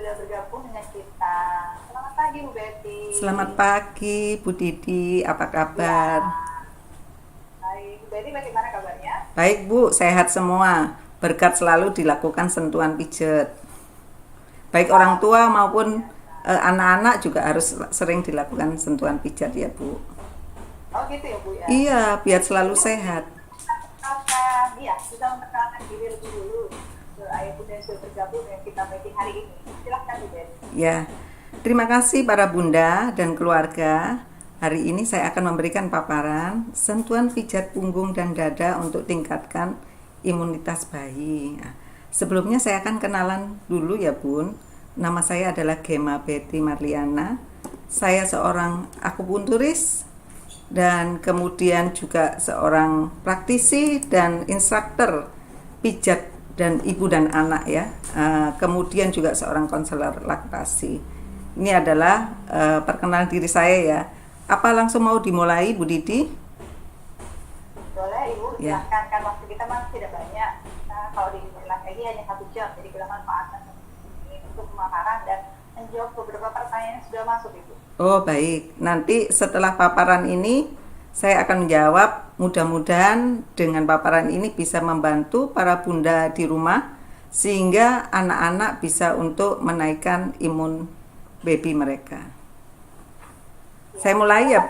sudah bergabung dengan kita. Selamat pagi Bu Betty. Selamat pagi Bu Didi, apa Ya, kabar? baik. Bu Betty bagaimana kabarnya? Baik Bu, sehat semua. Berkat selalu dilakukan sentuhan pijat. Baik orang Wow, tua luar maupun biasa. anak-anak juga harus sering dilakukan sentuhan pijat ya Bu. Oh gitu ya Bu ya. Iya, biar selalu Ibu sehat. kita memperkenalkan diri lebih dulu. Ayah Bunda yang sudah bergabung dengan kita pagi hari ini. Silahkan Bu Betty. Ya, terima kasih para bunda dan keluarga. Hari ini saya akan memberikan paparan sentuhan pijat punggung dan dada untuk tingkatkan imunitas bayi. Nah, sebelumnya saya akan kenalan dulu ya Bun. Nama saya adalah Gema Betty Marliana. Saya seorang akupunturis dan kemudian juga seorang praktisi dan instruktur pijat dan ibu dan anak ya. Kemudian juga seorang konselor laktasi. Ini adalah perkenalan diri saya ya. Apa langsung mau dimulai Bu Didi? Boleh Ibu, Ya. silahkan. Kan waktu kita masih tidak banyak. Nah, kalau di lagi hanya 1 jam, jadi kita manfaatkan ini untuk pemaparan dan menjawab beberapa pertanyaan yang sudah masuk Ibu. Oh baik, nanti setelah paparan ini saya akan menjawab. Mudah-mudahan dengan paparan ini bisa membantu para bunda di rumah sehingga anak-anak bisa untuk menaikkan imun baby mereka. Saya mulai ya.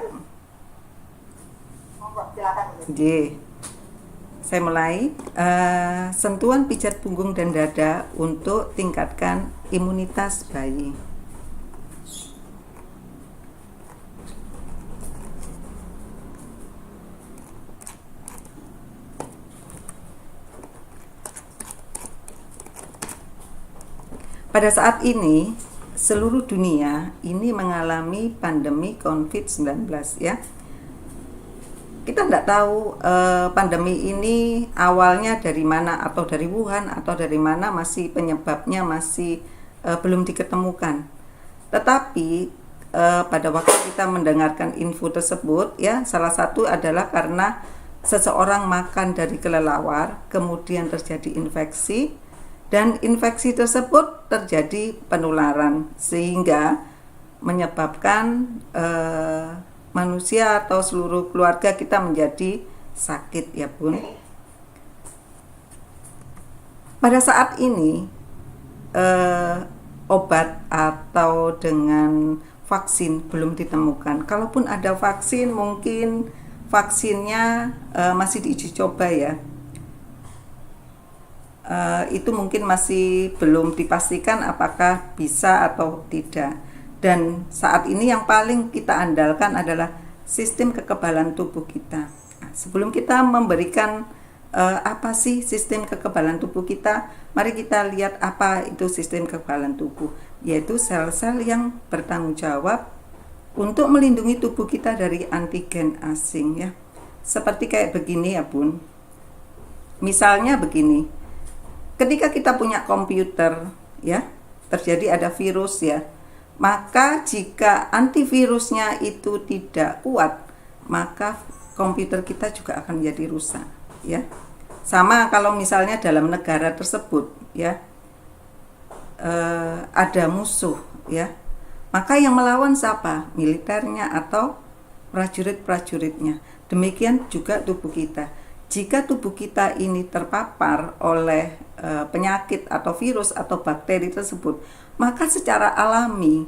Monggo, silakan Bu. J. Saya mulai sentuhan pijat punggung dan dada untuk tingkatkan imunitas bayi. Pada saat ini seluruh dunia ini mengalami pandemi COVID-19 ya. Kita tidak tahu pandemi ini awalnya dari mana, atau dari Wuhan atau dari mana, masih penyebabnya masih belum diketemukan. Tetapi pada waktu kita mendengarkan info tersebut ya, salah satu adalah karena seseorang makan dari kelelawar kemudian terjadi infeksi, dan infeksi tersebut terjadi penularan sehingga menyebabkan manusia atau seluruh keluarga kita menjadi sakit ya Bun. Pada saat ini obat atau dengan vaksin belum ditemukan. Kalaupun ada vaksin, mungkin vaksinnya masih diuji coba ya. Itu mungkin masih belum dipastikan apakah bisa atau tidak. Dan saat ini yang paling kita andalkan adalah sistem kekebalan tubuh kita. Nah, sebelum kita memberikan apa sih sistem kekebalan tubuh kita, mari kita lihat apa itu sistem kekebalan tubuh, yaitu sel-sel yang bertanggung jawab untuk melindungi tubuh kita dari antigen asing ya. Seperti kayak begini ya Bun. Misalnya begini. Ketika kita punya komputer ya, terjadi ada virus ya, maka jika antivirusnya itu tidak kuat, maka komputer kita juga akan menjadi rusak ya. Sama kalau misalnya dalam negara tersebut ya ada musuh ya, maka yang melawan siapa? Militernya atau prajurit-prajuritnya. Demikian juga tubuh kita. Jika tubuh kita ini terpapar oleh penyakit atau virus atau bakteri tersebut, maka secara alami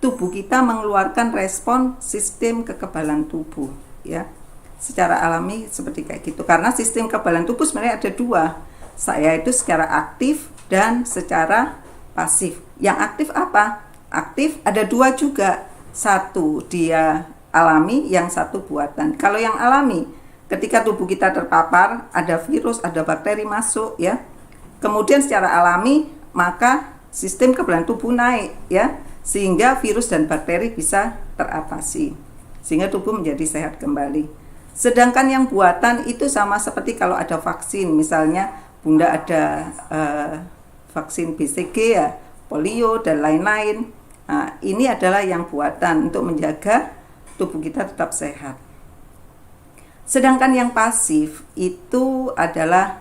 tubuh kita mengeluarkan respon sistem kekebalan tubuh ya. Secara alami seperti kayak gitu. Karena sistem kekebalan tubuh sebenarnya ada dua. Saya itu secara aktif dan secara pasif. Yang aktif apa? Aktif ada dua juga. Satu dia alami, yang satu buatan. Kalau yang alami, ketika tubuh kita terpapar, ada virus, ada bakteri masuk ya. Kemudian secara alami, maka sistem kekebalan tubuh naik ya, sehingga virus dan bakteri bisa teratasi. Sehingga tubuh menjadi sehat kembali. Sedangkan yang buatan itu sama seperti kalau ada vaksin, misalnya Bunda ada vaksin BCG ya, polio dan lain-lain. Nah, ini adalah yang buatan untuk menjaga tubuh kita tetap sehat. Sedangkan yang pasif itu adalah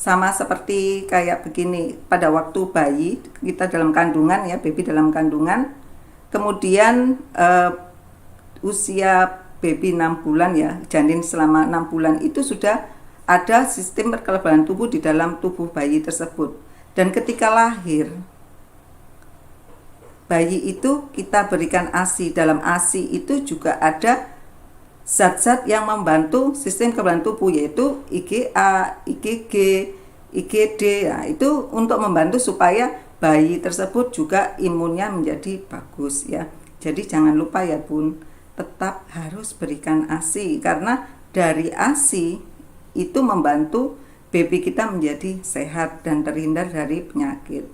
Sama seperti kayak begini, pada waktu bayi kita dalam kandungan ya, baby dalam kandungan, kemudian usia baby 6 bulan ya, janin selama 6 bulan itu sudah ada sistem kekebalan tubuh di dalam tubuh bayi tersebut. Dan ketika lahir, bayi itu kita berikan ASI. Dalam ASI itu juga ada zat-zat yang membantu sistem kekebalan tubuh, yaitu IgA, IgG, IgD. Ya, itu untuk membantu supaya bayi tersebut juga imunnya menjadi bagus ya. Jadi jangan lupa ya Bun, tetap harus berikan ASI, karena dari ASI itu membantu baby kita menjadi sehat dan terhindar dari penyakit.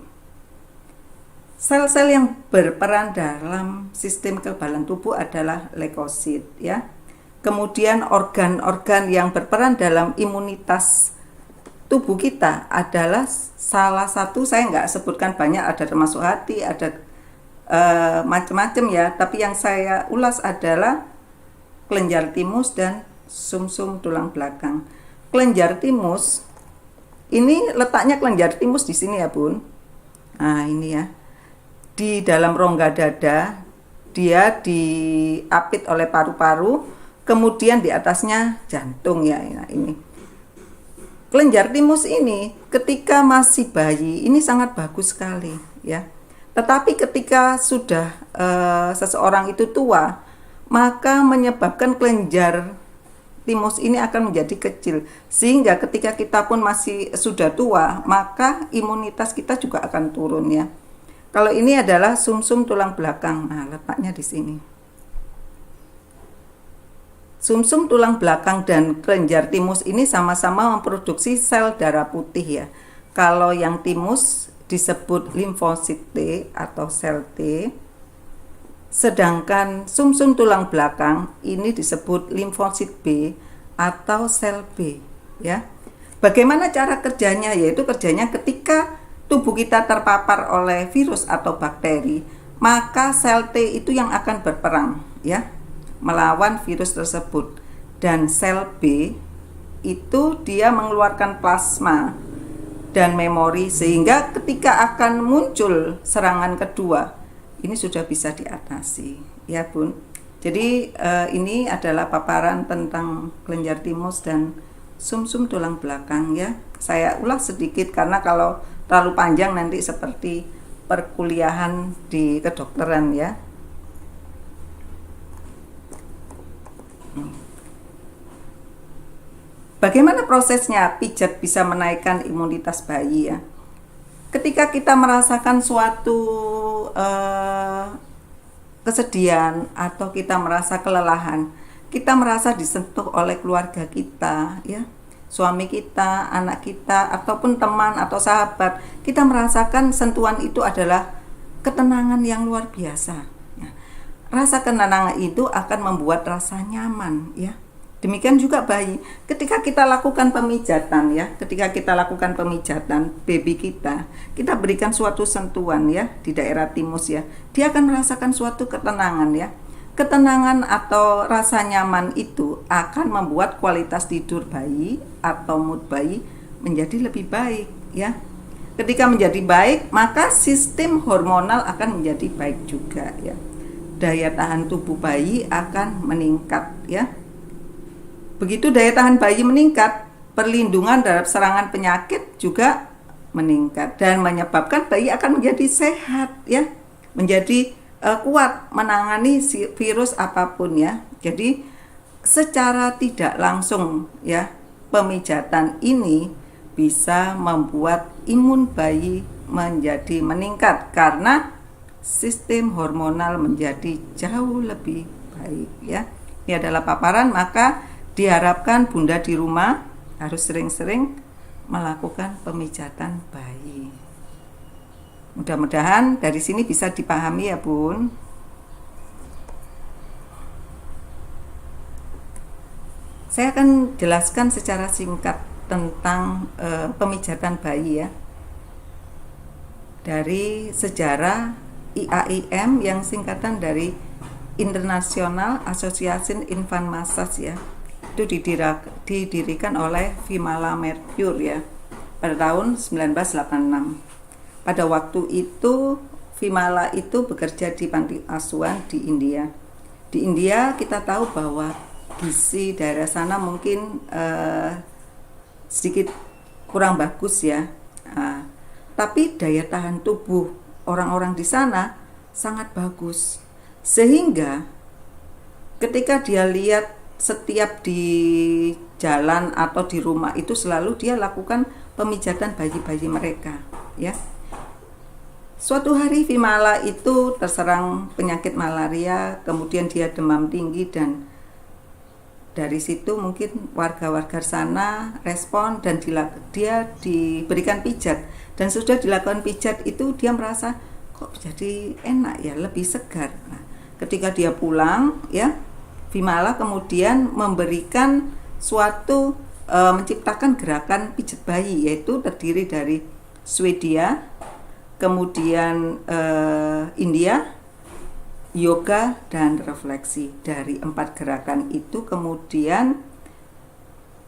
Sel-sel yang berperan dalam sistem kekebalan tubuh adalah leukosit ya. Kemudian organ-organ yang berperan dalam imunitas tubuh kita adalah salah satu, saya nggak sebutkan banyak, ada termasuk hati, ada macam-macam ya, tapi yang saya ulas adalah kelenjar timus dan sumsum tulang belakang. Kelenjar timus ini, letaknya kelenjar timus di sini ya Bun. Nah ini ya, di dalam rongga dada, dia diapit oleh paru-paru, kemudian di atasnya jantung ya. Nah, ini kelenjar timus ini ketika masih bayi ini sangat bagus sekali ya. Tetapi ketika sudah seseorang itu tua, maka menyebabkan kelenjar timus ini akan menjadi kecil, sehingga ketika kita pun masih sudah tua, maka imunitas kita juga akan turun ya. Kalau ini adalah sumsum tulang belakang, nah letaknya di sini. Sumsum tulang belakang dan kelenjar timus ini sama-sama memproduksi sel darah putih ya. Kalau yang timus disebut limfosit T atau sel T, sedangkan sumsum tulang belakang ini disebut limfosit B atau sel B ya. Bagaimana cara kerjanya? Yaitu kerjanya ketika tubuh kita terpapar oleh virus atau bakteri, maka sel T itu yang akan berperang ya, melawan virus tersebut. Dan sel B itu dia mengeluarkan plasma dan memori, sehingga ketika akan muncul serangan kedua ini sudah bisa diatasi ya Bun. Jadi ini adalah paparan tentang kelenjar timus dan sumsum tulang belakang ya. Saya ulas sedikit karena kalau terlalu panjang nanti seperti perkuliahan di kedokteran ya. Bagaimana prosesnya pijat bisa menaikkan imunitas bayi ya? Ketika kita merasakan suatu kesedihan atau kita merasa kelelahan, kita merasa disentuh oleh keluarga kita ya, suami kita, anak kita, ataupun teman atau sahabat, kita merasakan sentuhan itu adalah ketenangan yang luar biasa. Rasa ketenangan itu akan membuat rasa nyaman ya. Demikian juga bayi, ketika kita lakukan pemijatan ya, ketika kita lakukan pemijatan baby kita berikan suatu sentuhan ya di daerah timus ya, dia akan merasakan suatu ketenangan ya. Ketenangan atau rasa nyaman itu akan membuat kualitas tidur bayi atau mood bayi menjadi lebih baik ya. Ketika menjadi baik, maka sistem hormonal akan menjadi baik juga ya. Daya tahan tubuh bayi akan meningkat ya. Begitu daya tahan bayi meningkat, perlindungan terhadap serangan penyakit juga meningkat dan menyebabkan bayi akan menjadi sehat ya, menjadi kuat menangani virus apapun ya. Jadi secara tidak langsung ya, pemijatan ini bisa membuat imun bayi menjadi meningkat karena sistem hormonal menjadi jauh lebih baik ya. Ini adalah paparan, maka diharapkan Bunda di rumah harus sering-sering melakukan pemijatan bayi. Mudah-mudahan dari sini bisa dipahami ya Bun. Saya akan jelaskan secara singkat tentang pemijatan bayi ya. Dari sejarah IAIM yang singkatan dari International Association Infant Massage ya. Itu didirikan oleh Vimala Mercure ya. pada tahun 1986. Pada waktu itu Vimala itu bekerja di panti asuhan di India. Di India kita tahu bahwa gizi daerah sana mungkin sedikit kurang bagus ya. Tapi daya tahan tubuh orang-orang di sana sangat bagus. Sehingga ketika dia lihat setiap di jalan atau di rumah itu selalu dia lakukan pemijatan bayi-bayi mereka, ya. Suatu hari Vimala itu terserang penyakit malaria, kemudian dia demam tinggi, dan dari situ mungkin warga-warga sana respon dan dia diberikan pijat, dan sudah dilakukan pijat itu dia merasa kok jadi enak ya, lebih segar. Nah, ketika dia pulang ya, Vimala kemudian memberikan menciptakan gerakan pijat bayi, yaitu terdiri dari Swedia, kemudian India, yoga, dan refleksi. Dari 4 gerakan itu kemudian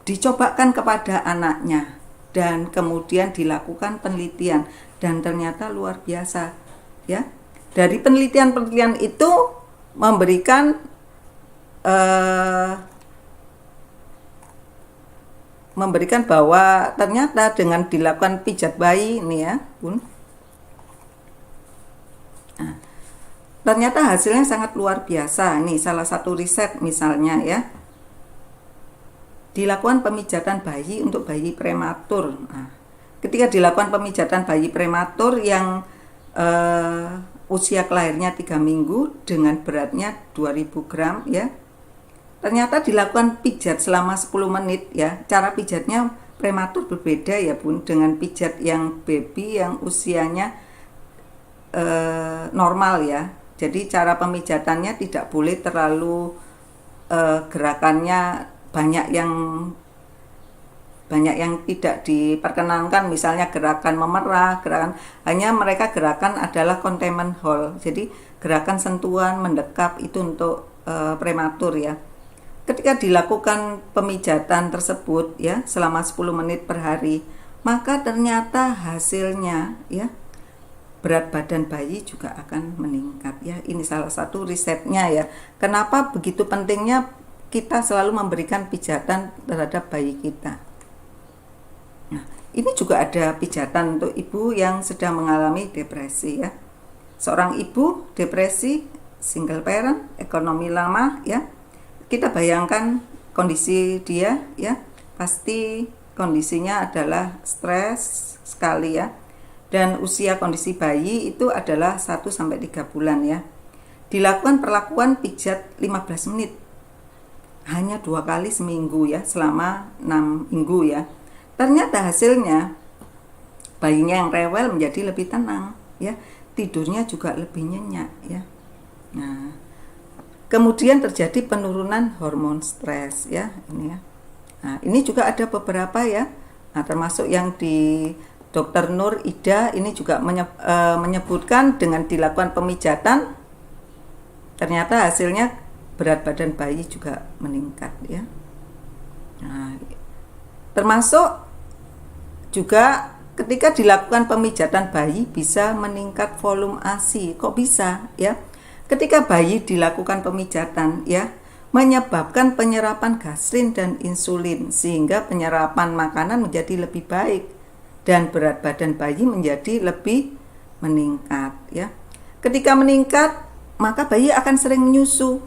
dicobakan kepada anaknya dan kemudian dilakukan penelitian, dan ternyata luar biasa ya. Dari penelitian itu memberikan bahwa ternyata dengan dilakukan pijat bayi ini ya Bun, ternyata hasilnya sangat luar biasa. Ini salah satu riset misalnya ya, dilakukan pemijatan bayi untuk bayi prematur. Nah, ketika dilakukan pemijatan bayi prematur yang usia kelahirnya 3 minggu dengan beratnya 2000 gram ya, ternyata dilakukan pijat selama 10 menit ya. Cara pijatnya prematur berbeda ya Bun, dengan pijat yang baby yang usianya normal ya. Jadi cara pemijatannya tidak boleh terlalu gerakannya banyak yang tidak diperkenankan, misalnya gerakan memerah, hanya mereka gerakan adalah containment hold. Jadi gerakan sentuhan mendekap itu untuk prematur ya. Ketika dilakukan pemijatan tersebut ya selama 10 menit per hari, maka ternyata hasilnya ya, berat badan bayi juga akan meningkat ya. Ini salah satu risetnya ya. Kenapa begitu pentingnya kita selalu memberikan pijatan terhadap bayi kita. Nah, ini juga ada pijatan untuk ibu yang sedang mengalami depresi ya. Seorang ibu depresi, single parent, ekonomi lemah ya. Kita bayangkan kondisi dia ya, pasti kondisinya adalah stres sekali ya. Dan usia kondisi bayi itu adalah 1-3 bulan ya. Dilakukan perlakuan pijat 15 menit. Hanya 2 kali seminggu ya, selama 6 minggu ya. Ternyata hasilnya bayinya yang rewel menjadi lebih tenang ya. Tidurnya juga lebih nyenyak ya. Nah, kemudian terjadi penurunan hormon stres ya, ini ya. Nah, ini juga ada beberapa ya. Nah, termasuk yang di Dr. Nur Ida ini juga menyebutkan dengan dilakukan pemijatan ternyata hasilnya berat badan bayi juga meningkat ya. Nah, termasuk juga ketika dilakukan pemijatan bayi bisa meningkat volume ASI. Kok bisa ya? Ketika bayi dilakukan pemijatan ya, menyebabkan penyerapan gastrin dan insulin sehingga penyerapan makanan menjadi lebih baik dan berat badan bayi menjadi lebih meningkat ya. Ketika meningkat, maka bayi akan sering menyusu.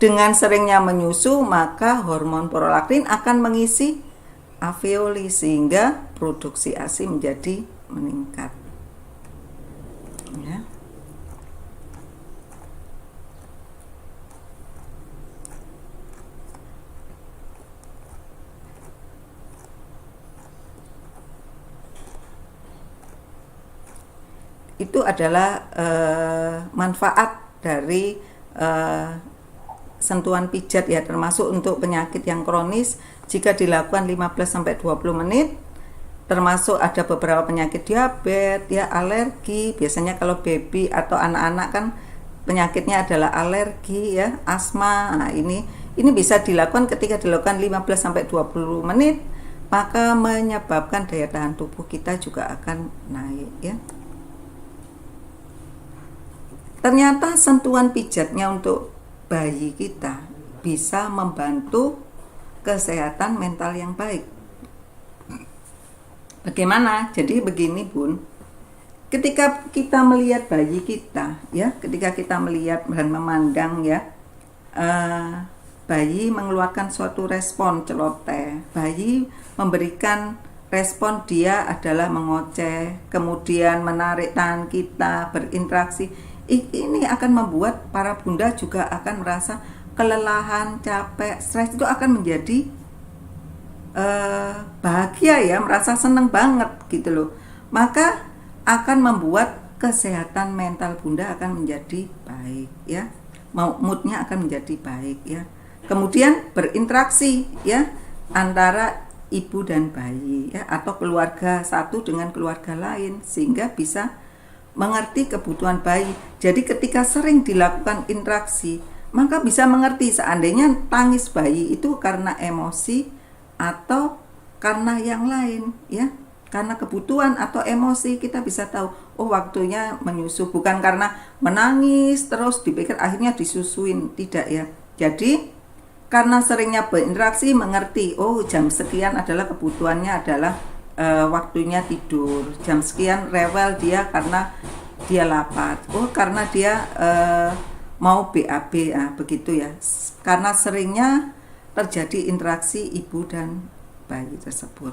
Dengan seringnya menyusu, maka hormon prolaktin akan mengisi alveoli sehingga produksi ASI menjadi meningkat. Ya. Itu adalah manfaat dari sentuhan pijat ya, termasuk untuk penyakit yang kronis jika dilakukan 15-20 menit, termasuk ada beberapa penyakit diabetes ya, alergi. Biasanya kalau baby atau anak-anak kan penyakitnya adalah alergi ya, asma. Nah, ini bisa dilakukan ketika dilakukan 15-20 menit maka menyebabkan daya tahan tubuh kita juga akan naik ya. Ternyata sentuhan pijatnya untuk bayi kita bisa membantu kesehatan mental yang baik. Bagaimana? Jadi begini Bun, ketika kita melihat bayi kita ya, ketika kita melihat dan memandang ya, bayi mengeluarkan suatu respon celoteh, bayi memberikan respon dia adalah mengoceh, kemudian menarik tangan kita, berinteraksi. Ini akan membuat para bunda juga akan merasa kelelahan, capek, stres itu akan menjadi bahagia ya, merasa seneng banget gitu loh. Maka akan membuat kesehatan mental bunda akan menjadi baik ya, moodnya akan menjadi baik ya. Kemudian berinteraksi ya antara ibu dan bayi ya, atau keluarga satu dengan keluarga lain, sehingga bisa mengerti kebutuhan bayi. Jadi ketika sering dilakukan interaksi, maka bisa mengerti seandainya tangis bayi itu karena emosi atau karena yang lain ya, karena kebutuhan atau emosi. Kita bisa tahu, oh waktunya menyusu, bukan karena menangis terus dipikir akhirnya disusuin, tidak ya. Jadi karena seringnya berinteraksi, mengerti, oh jam sekian adalah kebutuhannya adalah waktunya tidur, jam sekian rewel dia karena dia lapar, oh karena dia mau BAB, begitu ya. Karena seringnya terjadi interaksi ibu dan bayi tersebut.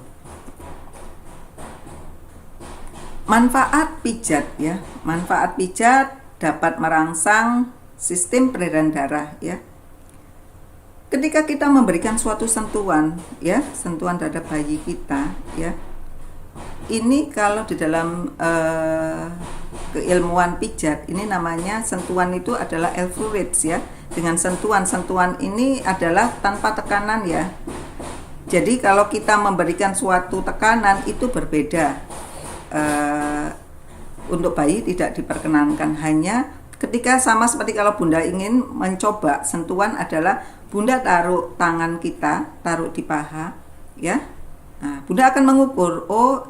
Manfaat pijat ya, manfaat pijat dapat merangsang sistem peredaran darah ya. Ketika kita memberikan suatu sentuhan ya, sentuhan terhadap bayi kita ya, ini kalau di dalam keilmuan pijat ini namanya sentuhan itu adalah Elfluence ya. Dengan sentuhan ini adalah tanpa tekanan ya. Jadi kalau kita memberikan suatu tekanan itu berbeda. Untuk bayi tidak diperkenankan. Hanya ketika sama seperti kalau bunda ingin mencoba sentuhan adalah bunda taruh tangan kita, taruh di paha ya. Nah, bunda akan mengukur, oh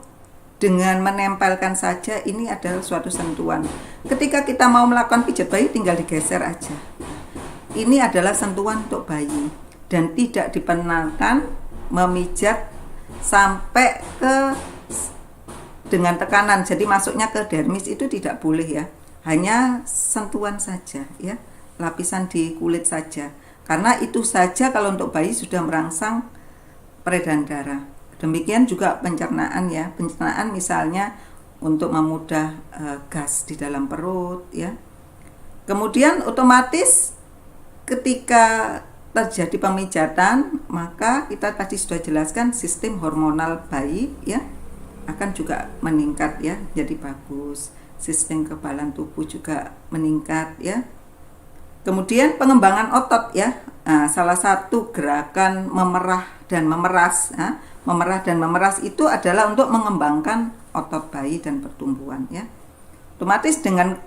dengan menempelkan saja ini adalah suatu sentuhan. Ketika kita mau melakukan pijat bayi tinggal digeser aja. Ini adalah sentuhan untuk bayi dan tidak diperkenankan memijat sampai ke dengan tekanan. Jadi masuknya ke dermis itu tidak boleh ya. Hanya sentuhan saja ya, lapisan di kulit saja. Karena itu saja kalau untuk bayi sudah merangsang peredaran darah. Demikian juga pencernaan ya. Pencernaan misalnya untuk memudah gas di dalam perut ya. Kemudian otomatis ketika terjadi pemijatan, maka kita tadi sudah jelaskan sistem hormonal bayi ya akan juga meningkat ya, jadi bagus. Sistem kekebalan tubuh juga meningkat ya. Kemudian pengembangan otot ya. Nah, salah satu gerakan memerah dan memeras ya. Memerah dan memeras itu adalah untuk mengembangkan otot bayi dan pertumbuhan ya. Otomatis dengan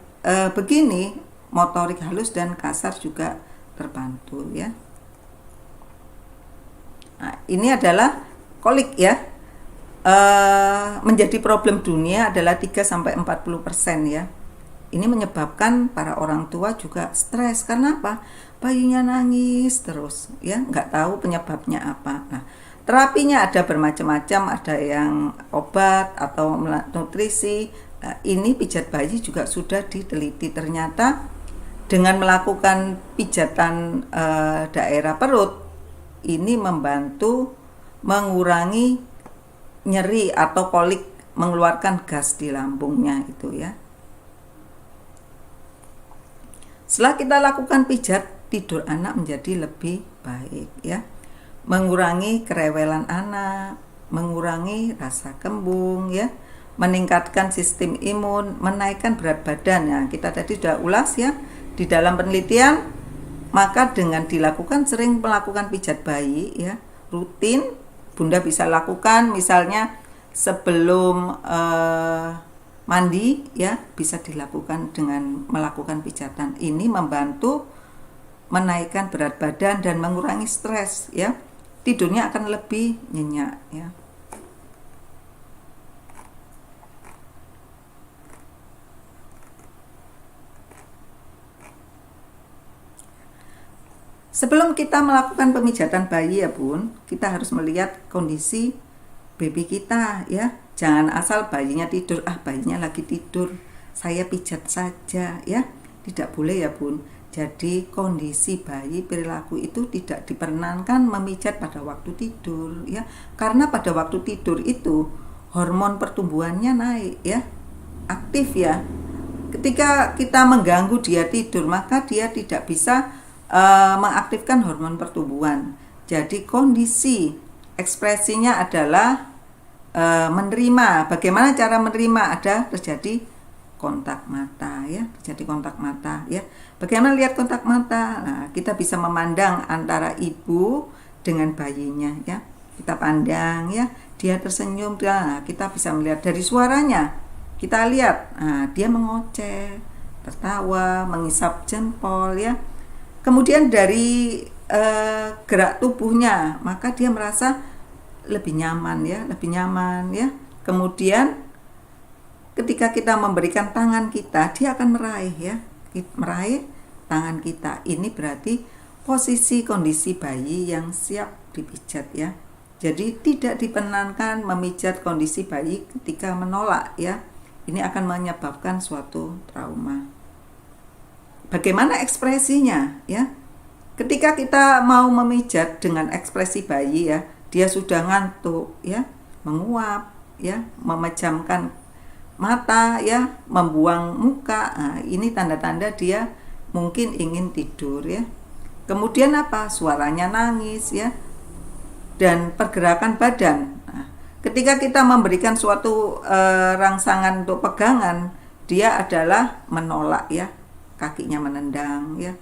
begini motorik halus dan kasar juga terbantu ya. Nah, ini adalah kolik ya. Menjadi problem dunia adalah 3-40% ya. Ini menyebabkan para orang tua juga stres. Karena apa? Bayinya nangis terus ya, nggak tahu penyebabnya apa. Nah, terapinya ada bermacam-macam, ada yang obat atau nutrisi. Nah, ini pijat bayi juga sudah diteliti, ternyata dengan melakukan pijatan daerah perut ini membantu mengurangi nyeri atau kolik, mengeluarkan gas di lambungnya itu ya. Setelah kita lakukan pijat, tidur anak menjadi lebih baik ya. Mengurangi kerewelan anak, mengurangi rasa kembung ya, meningkatkan sistem imun, menaikkan berat badan ya. Kita tadi sudah ulas ya di dalam penelitian. Maka dengan dilakukan sering melakukan pijat bayi ya, rutin, bunda bisa lakukan misalnya sebelum mandi ya, bisa dilakukan dengan melakukan pijatan. Ini membantu menaikkan berat badan dan mengurangi stres ya. Tidurnya akan lebih nyenyak ya. Sebelum kita melakukan pemijatan bayi ya Bun, kita harus melihat kondisi baby kita ya. Jangan asal bayinya tidur, bayinya lagi tidur, saya pijat saja ya. Tidak boleh ya Bun. Jadi kondisi bayi, perilaku itu tidak diperkenankan memijat pada waktu tidur ya. Karena pada waktu tidur itu hormon pertumbuhannya naik ya, aktif ya. Ketika kita mengganggu dia tidur, maka dia tidak bisa mengaktifkan hormon pertumbuhan. Jadi kondisi ekspresinya adalah menerima. Bagaimana cara menerima? Ada terjadi kontak mata ya, terjadi kontak mata ya. Bagaimana lihat kontak mata? Nah, kita bisa memandang antara ibu dengan bayinya ya. Kita pandang ya, dia tersenyum, nah, kita bisa melihat dari suaranya. Kita lihat, dia mengoceh, tertawa, mengisap jempol ya. Kemudian dari gerak tubuhnya, maka dia merasa lebih nyaman ya. Kemudian ketika kita memberikan tangan kita, dia akan meraih tangan kita. Ini berarti posisi kondisi bayi yang siap dipijat ya. Jadi tidak diperkenankan memijat kondisi bayi ketika menolak ya. Ini akan menyebabkan suatu trauma. Bagaimana ekspresinya ya? Ketika kita mau memijat dengan ekspresi bayi ya, dia sudah ngantuk ya, menguap ya, memejamkan mata ya, membuang muka. Nah, ini tanda-tanda dia mungkin ingin tidur ya. Kemudian apa? Suaranya nangis ya. Dan pergerakan badan. Nah, ketika kita memberikan suatu rangsangan untuk pegangan, dia adalah menolak ya. Kakinya menendang ya,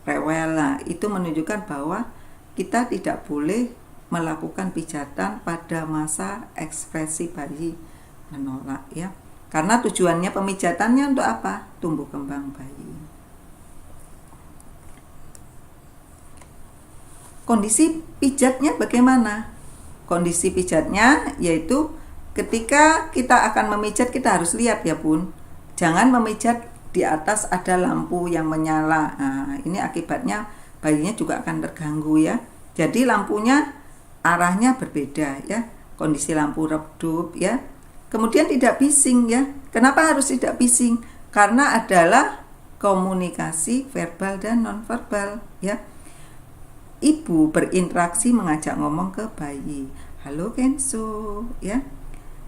rewel. Nah, itu menunjukkan bahwa kita tidak boleh melakukan pijatan pada masa ekspresi bayi menolak ya. Karena tujuannya pemijatannya untuk apa? Tumbuh kembang bayi. Kondisi pijatnya bagaimana? Kondisi pijatnya yaitu ketika kita akan memijat, kita harus lihat ya Bun. Jangan memijat di atas ada lampu yang menyala. Nah, ini akibatnya bayinya juga akan terganggu ya. Jadi lampunya arahnya berbeda ya. Kondisi lampu redup ya. Kemudian tidak bising ya. Kenapa harus tidak bising? Karena adalah komunikasi verbal dan nonverbal ya. Ibu berinteraksi mengajak ngomong ke bayi. Halo Kenzo ya.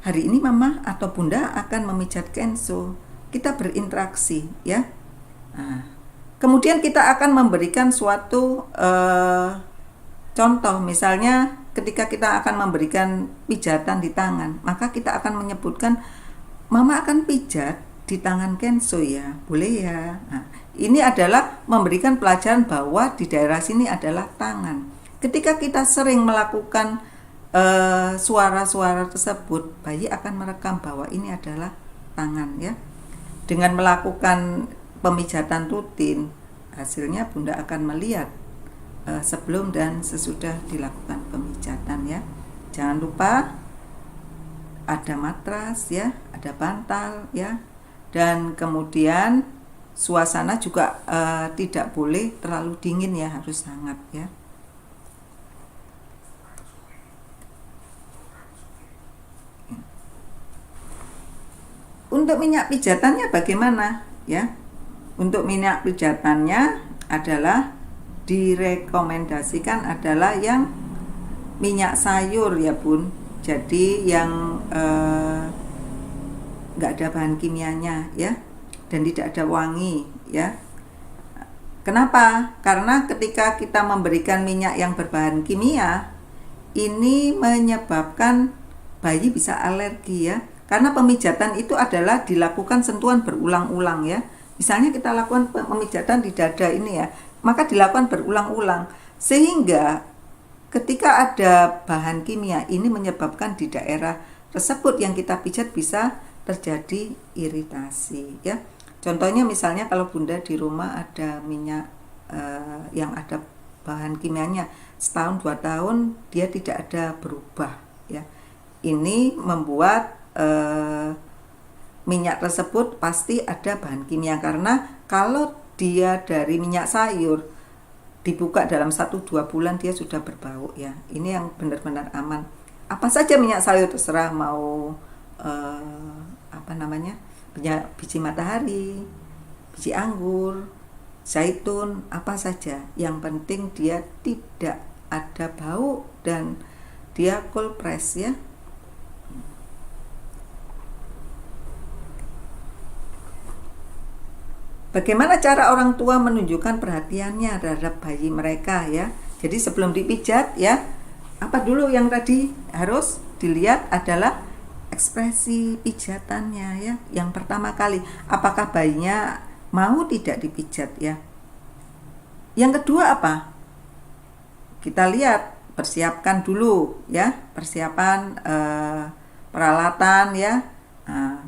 Hari ini mama atau bunda akan memijat Kenzo. Kita berinteraksi ya. Nah, kemudian kita akan memberikan suatu contoh, misalnya ketika kita akan memberikan pijatan di tangan, maka kita akan menyebutkan mama akan pijat di tangan Kenzo ya, boleh ya. Nah, ini adalah memberikan pelajaran bahwa di daerah sini adalah tangan. Ketika kita sering melakukan suara-suara tersebut, bayi akan merekam bahwa ini adalah tangan ya. Dengan melakukan pemijatan rutin, hasilnya bunda akan melihat sebelum dan sesudah dilakukan pemijatan ya. Jangan lupa ada matras ya, ada bantal ya, dan kemudian suasana juga tidak boleh terlalu dingin ya, harus hangat ya. Untuk minyak pijatannya bagaimana ya? Untuk minyak pijatannya adalah direkomendasikan adalah yang minyak sayur ya Bun. Jadi yang nggak ada bahan kimianya ya, dan tidak ada wangi ya. Kenapa? Karena ketika kita memberikan minyak yang berbahan kimia, ini menyebabkan bayi bisa alergi ya. Karena pemijatan itu adalah dilakukan sentuhan berulang-ulang ya. Misalnya kita lakukan pemijatan di dada ini ya, maka dilakukan berulang-ulang. Sehingga ketika ada bahan kimia, ini menyebabkan di daerah tersebut yang kita pijat bisa terjadi iritasi ya. Contohnya misalnya kalau bunda di rumah ada minyak yang ada bahan kimianya, setahun 2 tahun dia tidak ada berubah ya. Ini membuat minyak tersebut pasti ada bahan kimia, karena kalau dia dari minyak sayur dibuka dalam 1-2 bulan dia sudah berbau ya. Ini yang benar-benar aman. Apa saja minyak sayur terserah, mau biji matahari, biji anggur, zaitun, apa saja. Yang penting dia tidak ada bau dan dia cold press ya. Bagaimana cara orang tua menunjukkan perhatiannya terhadap bayi mereka ya. Jadi sebelum dipijat ya, apa dulu yang tadi harus dilihat adalah ekspresi pijatannya ya. Yang pertama kali, apakah bayinya mau tidak dipijat ya. Yang kedua apa? Kita lihat, persiapkan dulu ya, persiapan peralatan ya. Nah,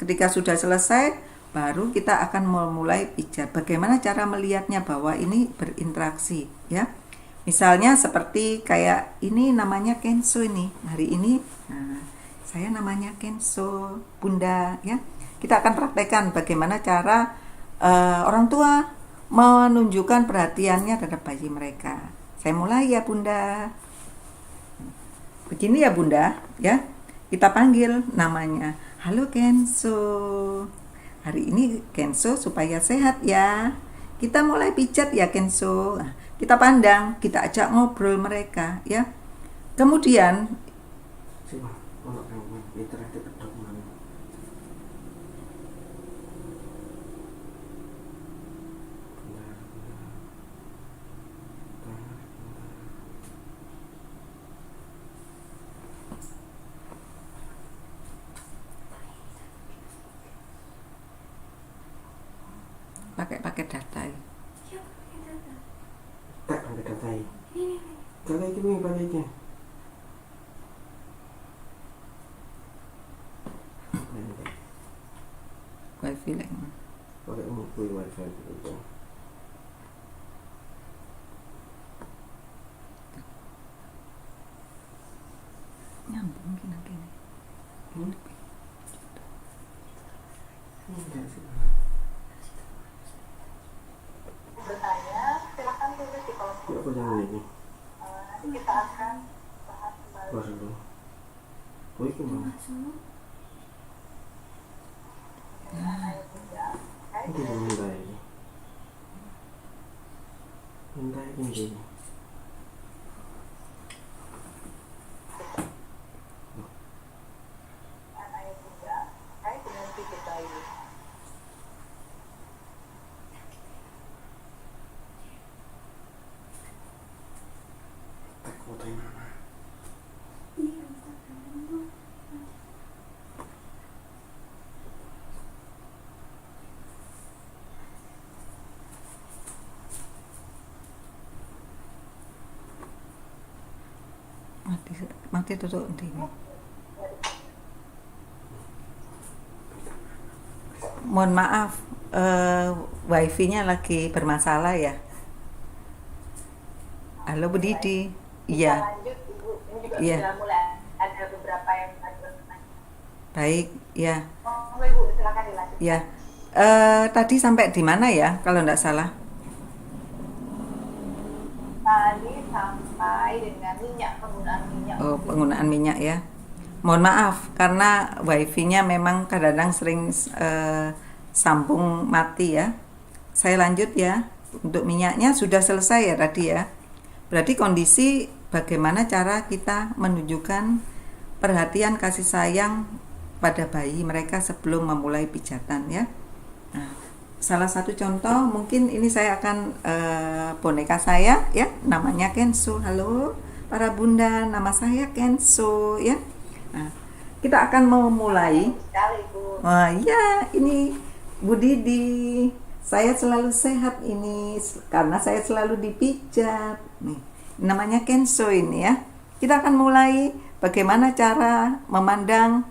ketika sudah selesai baru kita akan memulai pijat. Bagaimana cara melihatnya bahwa ini berinteraksi ya. Misalnya seperti kayak ini namanya Kenzo ini. Hari ini saya namanya Kenzo, Bunda ya. Kita akan praktekkan bagaimana cara orang tua menunjukkan perhatiannya terhadap bayi mereka. Saya mulai ya Bunda. Begini ya Bunda ya. Kita panggil namanya. Halo Kenzo. Hari ini Kenzo supaya sehat ya. Kita mulai pijat ya Kenzo. Nah, kita pandang, kita ajak ngobrol mereka ya. Kemudian pakai data ya. Tak pakai data ya. Kalau itu nih baliknya. Wifi lagi. Pakai wifi itu. Nyambung gini. Bertanya, silakan tulis di kolom Ya apa jangan ini? nanti kita akan bahas kembali. Bahas dulu. Oh itu mana? Itu yang minta ini. Minta ini. Anak Bunda terkait dengan pijat bayi. Tak fotoin mana? Mati tutup nanti. Mohon maaf, wifi-nya lagi bermasalah ya. Halo Bu Didi. Iya. Lanjut Ibu, ini juga Iya. sudah mulai ada beberapa yang tadi bertanya. Baik, ya. Oh, Ibu, silakan dilanjut. Ya. Tadi sampai di mana ya kalau enggak salah? Tadi sampai dengan minyak, penggunaan minyak. Oh, penggunaan minyak ya. Mohon maaf karena wifi-nya memang kadang-kadang sering sambung mati ya. Saya lanjut ya. Untuk minyaknya sudah selesai ya tadi ya. Berarti kondisi bagaimana cara kita menunjukkan perhatian kasih sayang pada bayi mereka sebelum memulai pijatan ya. Nah, salah satu contoh mungkin ini saya akan boneka saya ya, namanya Kenzo. Halo para bunda, nama saya Kenzo ya. Nah, kita akan memulai. Sekali Bu. Wah ya, ini Bu Didi. Saya selalu sehat ini karena saya selalu dipijat. Nih, namanya Kenzo ini ya. Kita akan mulai bagaimana cara memandang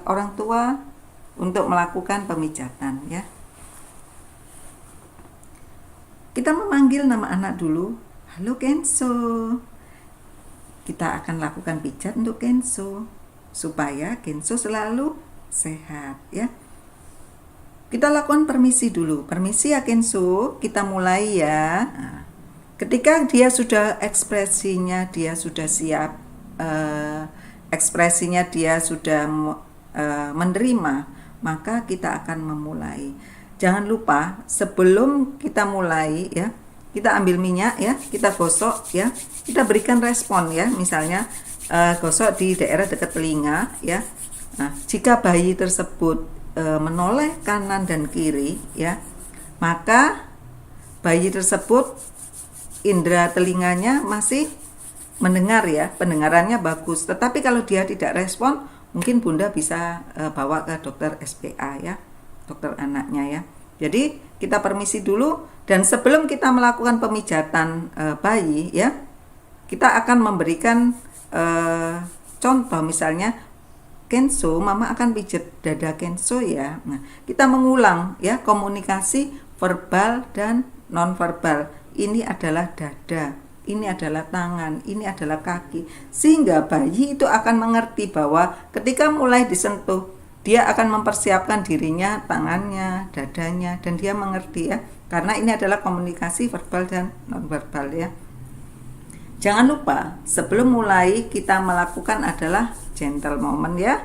orang tua untuk melakukan pemijatan ya. Kita memanggil nama anak dulu. Halo Kenzo. Kita akan lakukan pijat untuk Kenzo supaya Kenzo selalu sehat ya. Kita lakukan permisi dulu. Permisi ya Kenzo, kita mulai ya. Nah, Ketika dia sudah ekspresinya dia sudah siap, ekspresinya dia sudah menerima, maka kita akan memulai. Jangan lupa sebelum kita mulai ya, kita ambil minyak ya, kita gosok ya, kita berikan respon ya, misalnya gosok di daerah dekat telinga ya. Nah, jika bayi tersebut menoleh kanan dan kiri ya, maka bayi tersebut indera telinganya masih mendengar ya, pendengarannya bagus. Tetapi kalau dia tidak respon, mungkin Bunda bisa bawa ke dokter SPA ya, dokter anaknya ya. Jadi kita permisi dulu, dan sebelum kita melakukan pemijatan bayi ya, kita akan memberikan contoh, misalnya Kenzo, mama akan pijat dada Kenzo ya. Nah, kita mengulang ya, komunikasi verbal dan nonverbal. Ini adalah dada, ini adalah tangan, ini adalah kaki, sehingga bayi itu akan mengerti bahwa ketika mulai disentuh, dia akan mempersiapkan dirinya, tangannya, dadanya, dan dia mengerti ya, karena ini adalah komunikasi verbal dan nonverbal ya. Jangan lupa sebelum mulai kita melakukan adalah gentle moment ya,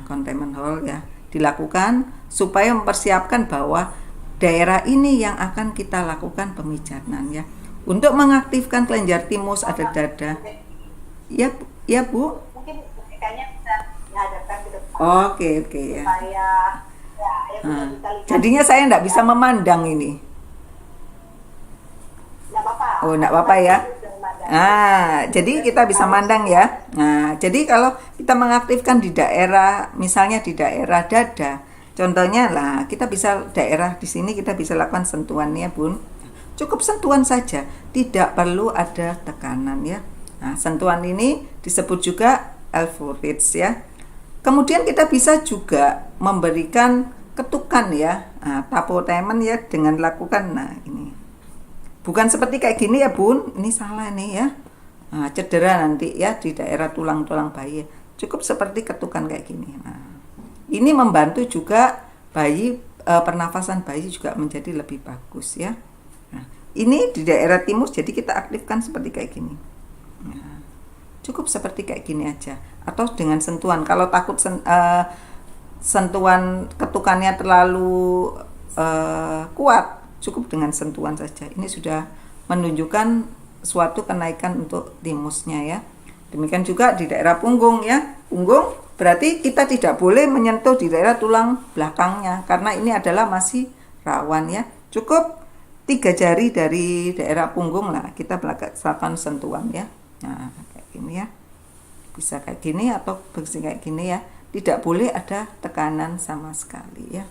containment hold ya, dilakukan supaya mempersiapkan bahwa daerah ini yang akan kita lakukan pemijatan ya. Untuk mengaktifkan kelenjar timus ada dada. Ya, ya Bu. Mungkin kayaknya bisa dihadapkan ke depan. Oke ya. Supaya ya, bisa lihat. Jadinya saya enggak bisa memandang ini. Nggak apa-apa. Oh, enggak apa-apa ya. Jadi kita bisa mandang ya. Nah, jadi kalau kita mengaktifkan di daerah, misalnya di daerah dada, contohnya lah, kita bisa daerah di sini kita bisa lakukan sentuhannya, Bun. Cukup sentuhan saja, tidak perlu ada tekanan ya. Nah, sentuhan ini disebut juga L4-Ridge ya. Kemudian kita bisa juga memberikan ketukan ya, tapotemen ya, dengan lakukan, nah ini. Bukan seperti kayak gini ya Bun, ini salah nih ya. Nah, cedera nanti ya di daerah tulang-tulang bayi. Cukup seperti ketukan kayak gini. Nah, ini membantu juga bayi, pernafasan bayi juga menjadi lebih bagus ya. Nah, ini di daerah timus, jadi kita aktifkan seperti kayak gini. Nah, cukup seperti kayak gini aja. Atau dengan sentuhan. Kalau takut sentuhan ketukannya terlalu kuat, cukup dengan sentuhan saja. Ini sudah menunjukkan suatu kenaikan untuk timusnya ya. Demikian juga di daerah punggung ya. Punggung berarti kita tidak boleh menyentuh di daerah tulang belakangnya, karena ini adalah masih rawan ya. Cukup 3 jari dari daerah punggung lah kita melakukan sentuhan ya. Nah, kayak gini ya. Bisa kayak gini atau bisa kayak gini ya. Tidak boleh ada tekanan sama sekali ya.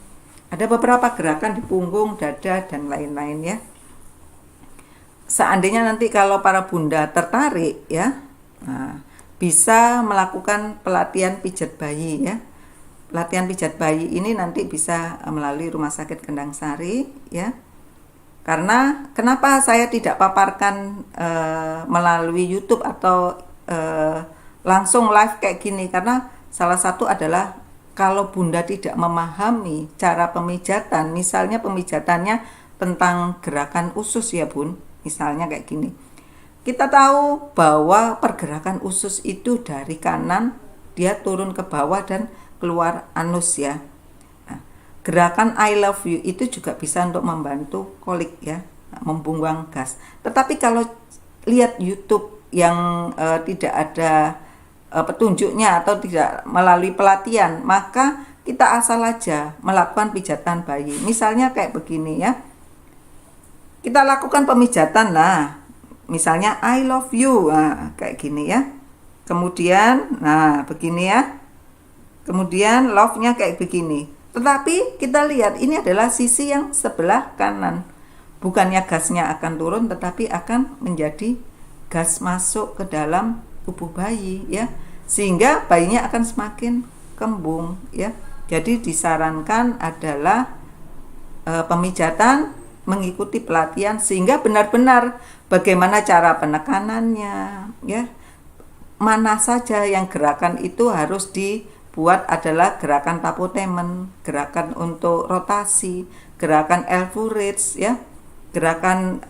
Ada beberapa gerakan di punggung, dada, dan lain-lain ya. Seandainya nanti kalau para bunda tertarik ya, bisa melakukan pelatihan pijat bayi ya. Pelatihan pijat bayi ini nanti bisa melalui Rumah Sakit Kendang Sari ya. Karena kenapa saya tidak paparkan melalui YouTube atau langsung live kayak gini, karena salah satu adalah kalau bunda tidak memahami cara pemijatan, misalnya pemijatannya tentang gerakan usus ya Bun, misalnya kayak gini. Kita tahu bahwa pergerakan usus itu dari kanan, dia turun ke bawah dan keluar anus ya. Nah, gerakan I love you itu juga bisa untuk membantu kolik ya, membuang gas. Tetapi kalau lihat YouTube yang tidak ada petunjuknya atau tidak melalui pelatihan, maka kita asal aja melakukan pijatan bayi. Misalnya kayak begini ya. Kita lakukan pemijatan lah. Misalnya I love you. Nah, kayak gini ya. Kemudian nah begini ya. Kemudian love-nya kayak begini. Tetapi kita lihat ini adalah sisi yang sebelah kanan. Bukannya gasnya akan turun, tetapi akan menjadi gas masuk ke dalam tubuh bayi ya, sehingga bayinya akan semakin kembung ya. Jadi disarankan adalah pemijatan mengikuti pelatihan sehingga benar-benar bagaimana cara penekanannya ya, mana saja yang gerakan itu harus dibuat adalah gerakan tapotemen, gerakan untuk rotasi, gerakan L4-Ridge ya. gerakan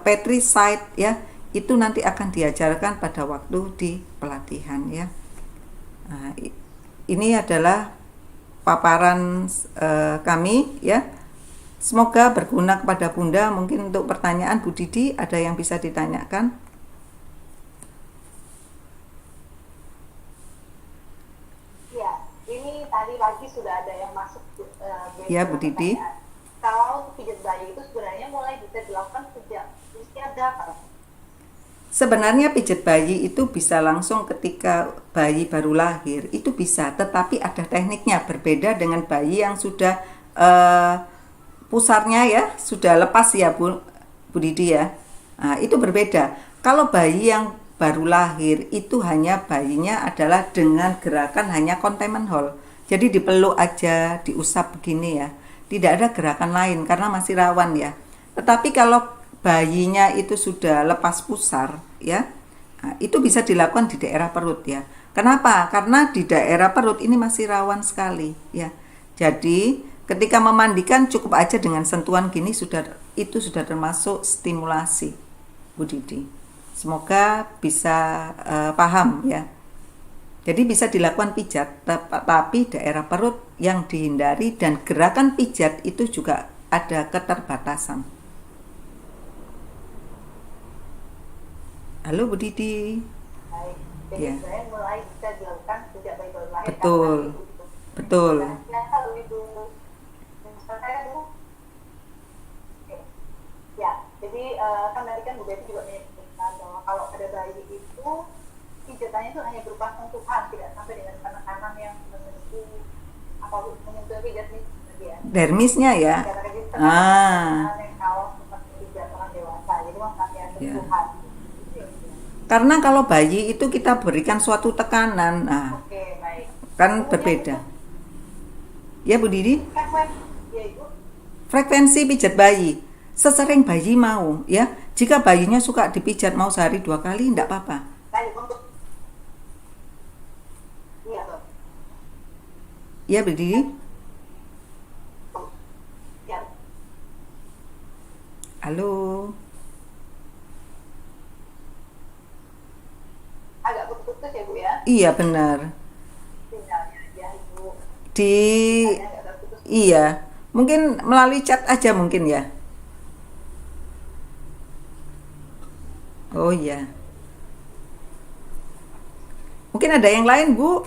Petricide ya, itu nanti akan diajarkan pada waktu di pelatihan ya. Nah, ini adalah paparan kami ya. Semoga berguna kepada Bunda. Mungkin untuk pertanyaan Bu Didi ada yang bisa ditanyakan? Ya, ini tadi pagi sudah ada yang masuk. Ya, Bu Didi. Kalau pijat bayi itu sebenarnya mulai bisa dilakukan sejak usia berapa? Sebenarnya pijat bayi itu bisa langsung ketika bayi baru lahir, itu bisa, tetapi ada tekniknya berbeda dengan bayi yang sudah pusarnya ya, sudah lepas ya Bu Didi ya. Nah, itu berbeda. Kalau bayi yang baru lahir itu hanya bayinya adalah dengan gerakan hanya containment hold. Jadi dipeluk aja, diusap begini ya. Tidak ada gerakan lain karena masih rawan ya. Tetapi kalau bayinya itu sudah lepas pusar ya, nah, itu bisa dilakukan di daerah perut ya. Kenapa? Karena di daerah perut ini masih rawan sekali ya. Jadi ketika memandikan cukup aja dengan sentuhan gini itu sudah termasuk stimulasi Bu Didi. Semoga bisa paham ya. Jadi bisa dilakukan pijat, tapi daerah perut yang dihindari, dan gerakan pijat itu juga ada keterbatasan. Halo Bu Didi. Baik, jadi Ya. sebenarnya mulai bisa dilakukan sejak bayi baru lahir. Betul. Betul. Nah, kalau ibu, saya dulu, ya, jadi kan tadi kan Bu Betty juga menyebutkan bahwa kalau ada bayi itu pijatannya itu hanya berupa sentuhan, tidak sampai dengan penekanan yang menyentuh pijat nih ya. Dermisnya ya. Kalau seperti pijat orang dewasa, jadi maksudnya sentuhan. Karena kalau bayi itu kita berikan suatu tekanan, nah, Oke, baik. kan berbeda. Ya Bu Didi, Ya, Ibu. frekuensi pijat bayi sesering bayi mau ya. Jika bayinya suka dipijat mau sehari 2 kali enggak apa-apa. Baik, untuk iya, Dok. Ya Bu Didi. Ya. Halo. Agak putus-putus ya, Bu ya. Iya benar. Sinyalnya ya, Ibu. Di Agak putus. iya, mungkin melalui chat aja mungkin ya. Oh iya. Mungkin ada yang lain, Bu?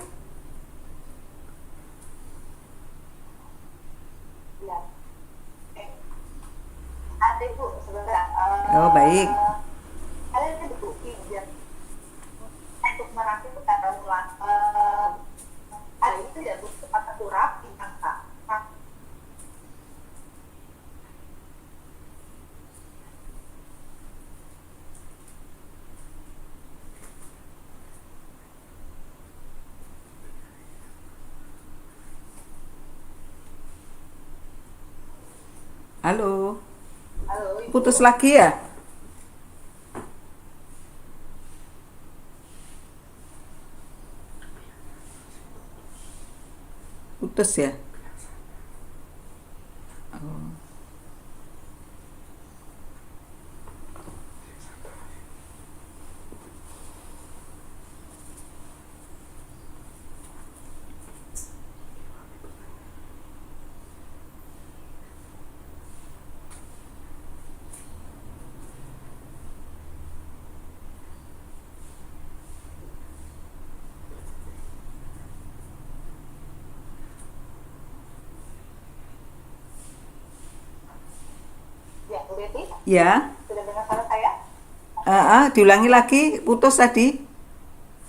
Ya. Ada, Bu, sebentar. Oh, baik. Ada yang Bu pijat untuk merakit kata ulang. Ada itu tidak butuh kata kurap di angka. Halo. Halo, Ibu. Putus lagi ya? Putus ya? Oh. Ya, Bu Betty, Ya. sudah dengar suara saya? Diulangi lagi, putus tadi.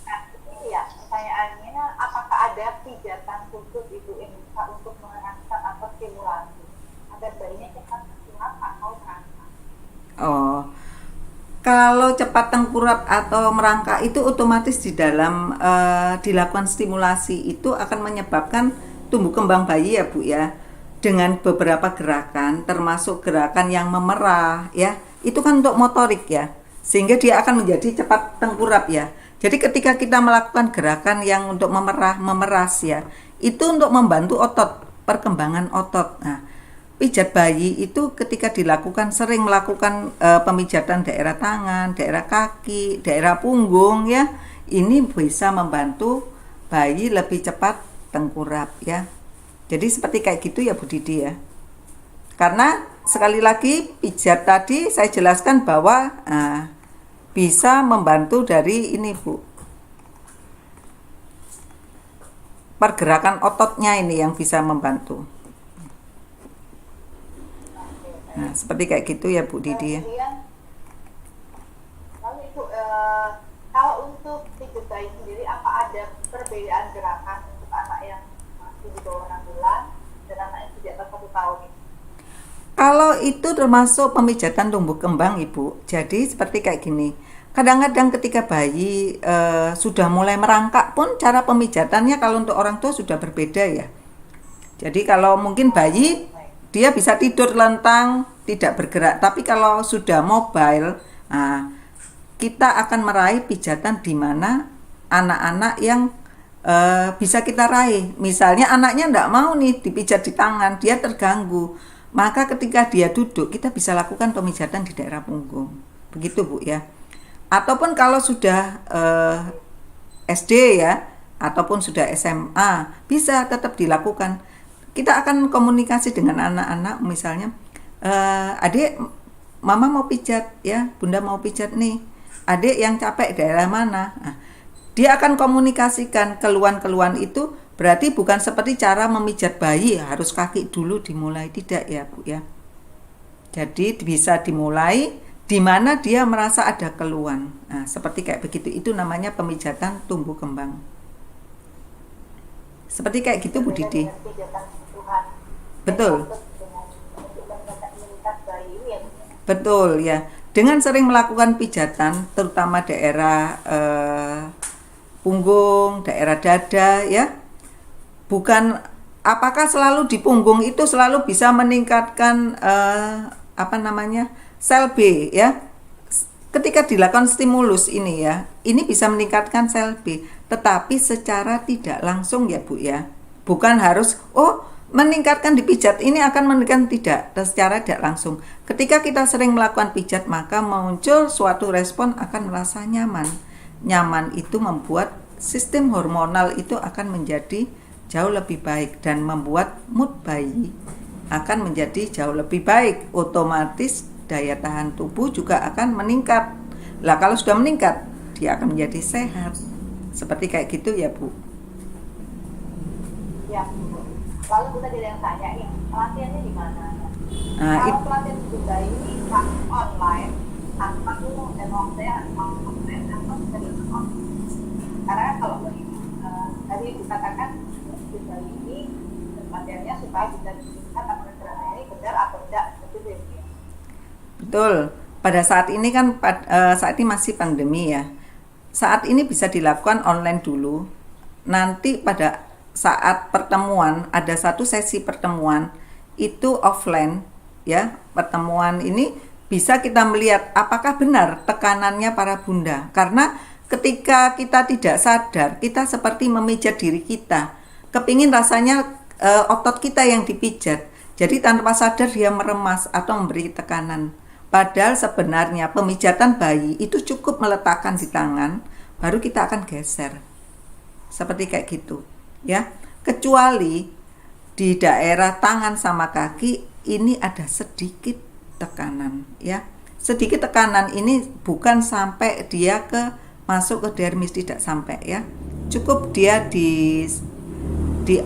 Nah, ini ya, pertanyaannya, apakah ada pijatan khusus Ibu yang bisa untuk mengeraskan atau stimulasi agar bayinya cepat terkurap atau merangkak? Oh. Kalau cepat tengkurap atau merangkak itu otomatis di dalam dilakukan stimulasi itu akan menyebabkan tumbuh kembang bayi ya Bu ya, dengan beberapa gerakan termasuk gerakan yang memerah ya, itu kan untuk motorik ya, sehingga dia akan menjadi cepat tengkurap ya. Jadi ketika kita melakukan gerakan yang untuk memeras ya, itu untuk membantu otot, perkembangan otot. Nah, pijat bayi itu ketika dilakukan, sering melakukan pemijatan daerah tangan, daerah kaki, daerah punggung ya, ini bisa membantu bayi lebih cepat tengkurap ya. Jadi seperti kayak gitu ya Bu Didi ya. Karena sekali lagi pijat tadi saya jelaskan bahwa bisa membantu dari ini Bu, pergerakan ototnya ini yang bisa membantu. Nah, seperti kayak gitu ya Bu Didi ya. Kemudian, lalu Ibu, kalau untuk pijat bayi sendiri, apa ada perbedaan gerakan untuk anak yang masih di bawah 6 bulan dan anak yang di atas 1 tahun ini? Kalau itu termasuk pemijatan tumbuh kembang Ibu. Jadi seperti kayak gini. Kadang-kadang ketika bayi sudah mulai merangkak pun cara pemijatannya kalau untuk orang tua sudah berbeda ya. Jadi kalau mungkin bayi dia bisa tidur lentang, tidak bergerak. Tapi kalau sudah mobile, kita akan meraih pijatan di mana anak-anak yang bisa kita raih. Misalnya anaknya tidak mau nih dipijat di tangan, dia terganggu. Maka ketika dia duduk, kita bisa lakukan pemijatan di daerah punggung. Begitu Bu ya. Ataupun kalau sudah SD ya, ataupun sudah SMA, bisa tetap dilakukan. Kita akan komunikasi dengan anak-anak, misalnya, adik, mama mau pijat ya, bunda mau pijat nih. Adik yang capek daerah mana? Nah, dia akan komunikasikan keluhan-keluhan itu. Berarti bukan seperti cara memijat bayi, harus kaki dulu dimulai, tidak ya Bu ya. Jadi bisa dimulai di mana dia merasa ada keluhan. Nah, seperti kayak begitu, itu namanya pemijatan tumbuh kembang. Seperti kayak gitu Bu Didi. Betul. Betul ya. Dengan sering melakukan pijatan, terutama daerah punggung, daerah dada ya. Bukan apakah selalu di punggung itu selalu bisa meningkatkan sel B ya. Ketika dilakukan stimulus ini ya, ini bisa meningkatkan sel B, tetapi secara tidak langsung ya Bu ya. Bukan harus meningkatkan dipijat ini akan meningkatkan, tidak, secara tidak langsung. Ketika kita sering melakukan pijat, maka muncul suatu respon akan merasa nyaman. Nyaman itu membuat sistem hormonal itu akan menjadi jauh lebih baik dan membuat mood bayi akan menjadi jauh lebih baik. Otomatis daya tahan tubuh juga akan meningkat. Lah kalau sudah meningkat, dia akan menjadi sehat. Seperti kayak gitu ya Bu. Ya, lalu kita jadi yang tanya nih, pelatihannya di mana? Kalau pelatihan Bunda ini online, tanpa tuh saya online atau bisa karena kalau tadi dikatakan Bunda ini pelatihannya supaya bisa dilihat apakah gerakannya ini benar atau tidak, betul ya? Betul. Pada saat ini kan saat ini masih pandemi ya. Saat ini bisa dilakukan online dulu. Nanti pada saat pertemuan, ada satu sesi pertemuan itu offline ya. Pertemuan ini bisa kita melihat apakah benar tekanannya para bunda, karena ketika kita tidak sadar, kita seperti memijat diri kita, kepingin rasanya otot kita yang dipijat, jadi tanpa sadar dia meremas atau memberi tekanan. Padahal sebenarnya pemijatan bayi itu cukup meletakkan di tangan, baru kita akan geser seperti kayak gitu ya. Kecuali di daerah tangan sama kaki ini ada sedikit tekanan ya. Sedikit tekanan ini bukan sampai dia masuk ke dermis, tidak sampai ya. Cukup dia di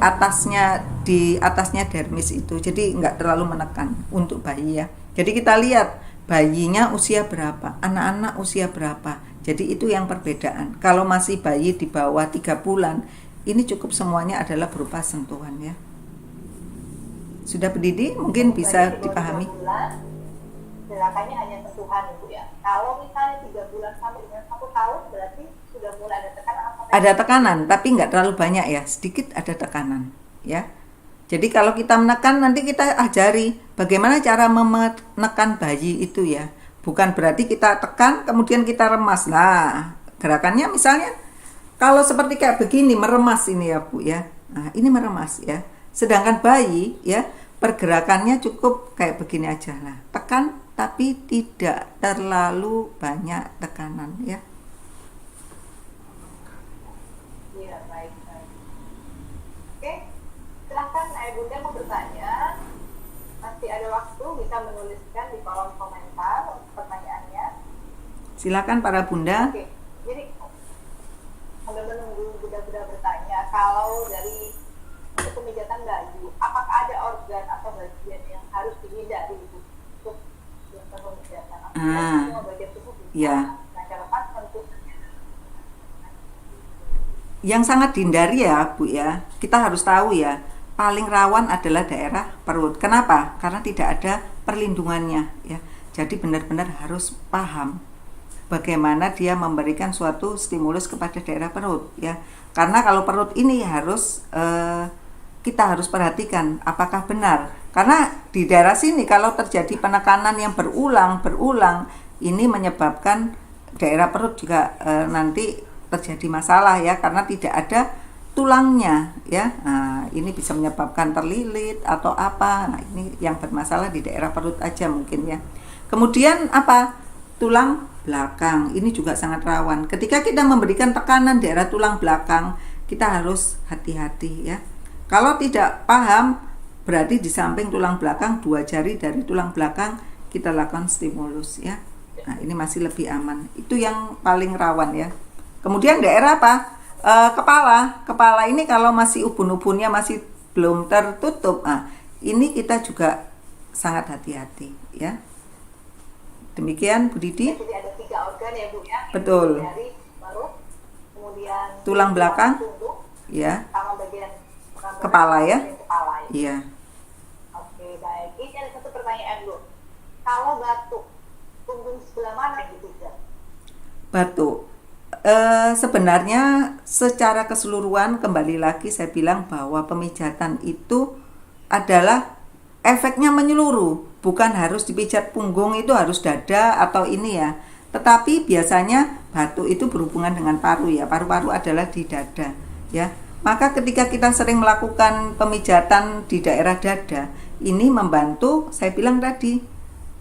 atasnya dermis itu. Jadi enggak terlalu menekan untuk bayi ya. Jadi kita lihat bayinya usia berapa, anak-anak usia berapa. Jadi itu yang perbedaan. Kalau masih bayi di bawah 3 bulan, ini cukup semuanya adalah berupa sentuhan ya. Sudah berdiri mungkin bisa dipahami. Gerakannya hanya sentuhan Ibu ya. Kalau misalnya 3 bulan sampai dengan 1 tahun berarti sudah mulai ada tekanan. Ada tekanan, tapi nggak terlalu banyak ya, sedikit ada tekanan ya. Jadi kalau kita menekan, nanti kita ajari bagaimana cara menekan bayi itu ya. Bukan berarti kita tekan kemudian kita remas. Nah, gerakannya misalnya kalau seperti kayak begini, meremas ini ya Bu ya. Nah, ini meremas ya. Sedangkan bayi ya, pergerakannya cukup kayak begini aja lah, tekan tapi tidak terlalu banyak tekanan ya. Iya, baik. Oke, silahkan Bunda mau bertanya. Masih ada waktu, bisa menuliskan di kolom komentar pertanyaannya. Silakan para bunda. Oke, jadi sambil menunggu Bunda-Bunda bertanya, kalau dari untuk pemijatan bayi, apakah ada organ atau bagian yang harus dihindari untuk dilakukan pemijatan? Semua bagian tubuh bisa. Ya. Nah, catatan tentu Yang sangat dihindari ya Bu ya, kita harus tahu ya, paling rawan adalah daerah perut. Kenapa? Karena tidak ada perlindungannya ya. Jadi benar-benar harus paham bagaimana dia memberikan suatu stimulus kepada daerah perut ya. Karena kalau perut ini harus kita harus perhatikan apakah benar. Karena di daerah sini kalau terjadi penekanan yang berulang ini menyebabkan daerah perut juga nanti terjadi masalah ya, karena tidak ada tulangnya ya. Nah, ini bisa menyebabkan terlilit atau apa. Nah, ini yang bermasalah di daerah perut aja mungkin ya. Kemudian apa? Tulang belakang. Ini juga sangat rawan. Ketika kita memberikan tekanan daerah tulang belakang, kita harus hati-hati ya. Kalau tidak paham, berarti di samping tulang belakang, 2 jari dari tulang belakang kita lakukan stimulus ya. Nah, ini masih lebih aman. Itu yang paling rawan ya. Kemudian daerah apa? Kepala ini kalau masih ubun-ubunnya masih belum tertutup, ini kita juga sangat hati-hati ya. Demikian Bu Didi. jadi ada 3 organ ya Bu ya. Betul. Dari perut, kemudian Tulang belakang, tunduk, ya. sama bagian Kepala ya. Kepala ya. Iya. Oke, baik. Ini ada satu pertanyaan Bu. Kalau batuk, punggung sebelah mana yang dipijat? Batuk. Sebenarnya secara keseluruhan kembali lagi saya bilang bahwa pemijatan itu adalah efeknya menyeluruh, bukan harus dipijat punggung itu harus dada atau ini ya. Tetapi biasanya batuk itu berhubungan dengan paru ya. Paru-paru adalah di dada ya. Maka ketika kita sering melakukan pemijatan di daerah dada, ini membantu, saya bilang tadi,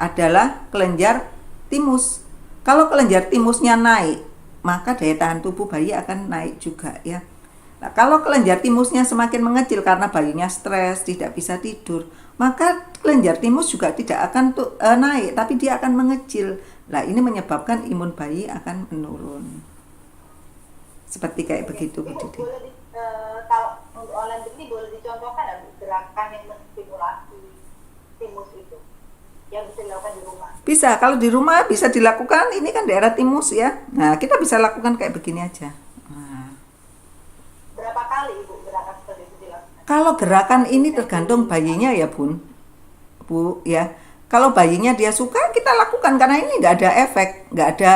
adalah kelenjar timus. Kalau kelenjar timusnya naik, maka daya tahan tubuh bayi akan naik juga ya. Nah, kalau kelenjar timusnya semakin mengecil karena bayinya stres, tidak bisa tidur, maka kelenjar timus juga tidak akan naik, tapi dia akan mengecil. Nah, ini menyebabkan imun bayi akan menurun. Seperti kayak begitu Bu Didi. Kalau untuk online ini boleh dicontohkan nggak gerakan yang menstimulasi timus itu yang bisa dilakukan di rumah? Bisa, kalau di rumah bisa dilakukan, ini kan daerah timus ya. Nah, kita bisa lakukan kayak begini aja. Nah. Berapa kali Ibu gerakan seperti itu dilakukan? Kalau gerakan ini tergantung bayinya ya Bu ya. Kalau bayinya dia suka, kita lakukan, karena ini nggak ada efek, nggak ada